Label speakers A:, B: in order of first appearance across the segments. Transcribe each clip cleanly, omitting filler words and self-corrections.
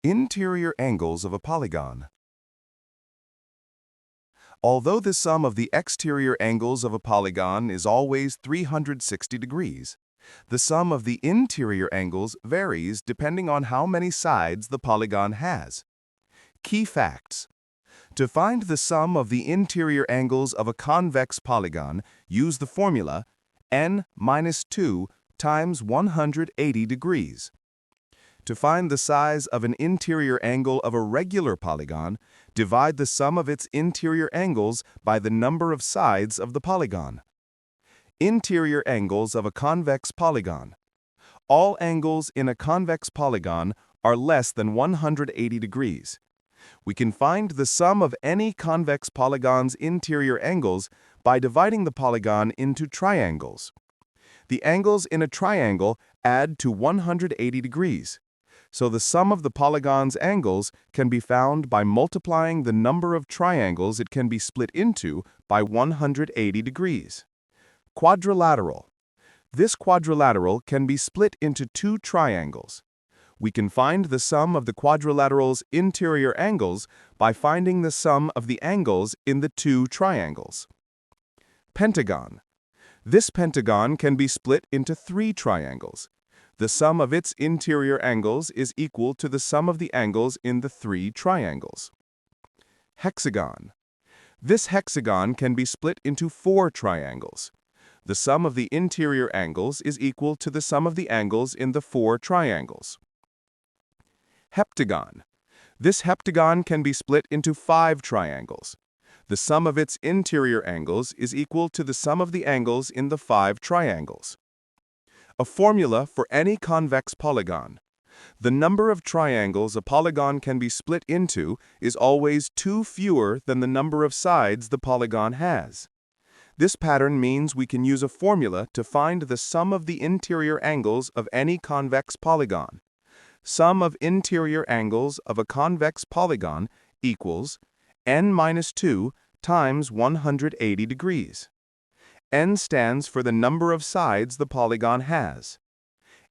A: Interior angles of a polygon. Although the sum of the exterior angles of a polygon is always 360 degrees, the sum of the interior angles varies depending on how many sides the polygon has. Key facts. To find the sum of the interior angles of a convex polygon, use the formula n minus 2 times 180 degrees. To find the size of an interior angle of a regular polygon, divide the sum of its interior angles by the number of sides of the polygon. Interior angles of a convex polygon. All angles in a convex polygon are less than 180 degrees. We can find the sum of any convex polygon's interior angles by dividing the polygon into triangles. The angles in a triangle add to 180 degrees. So the sum of the polygon's angles can be found by multiplying the number of triangles it can be split into by 180 degrees. Quadrilateral. This quadrilateral can be split into two triangles. We can find the sum of the quadrilateral's interior angles by finding the sum of the angles in the two triangles. Pentagon. This pentagon can be split into three triangles. The sum of its interior angles is equal to the sum of the angles in the three triangles. Hexagon. This hexagon can be split into four triangles. The sum of the interior angles is equal to the sum of the angles in the four triangles. Heptagon. This heptagon can be split into five triangles. The sum of its interior angles is equal to the sum of the angles in the five triangles. A formula for any convex polygon. The number of triangles a polygon can be split into is always 2 fewer than the number of sides the polygon has. This pattern means we can use a formula to find the sum of the interior angles of any convex polygon. Sum of interior angles of a convex polygon equals n minus 2 times 180 degrees. N stands for the number of sides the polygon has.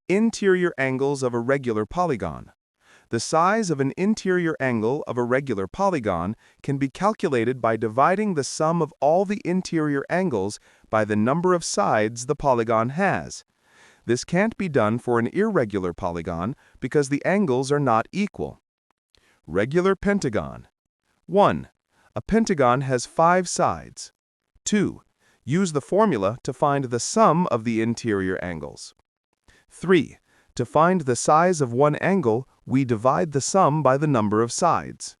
A: Interior angles of a regular polygon. The size of an interior angle of a regular polygon can be calculated by dividing the sum of all the interior angles by the number of sides the polygon has. This can't be done for an irregular polygon because the angles are not equal. Regular pentagon. 1. A pentagon has 5 sides. 2. Use the formula to find the sum of the interior angles. 3. To find the size of one angle, we divide the sum by the number of sides.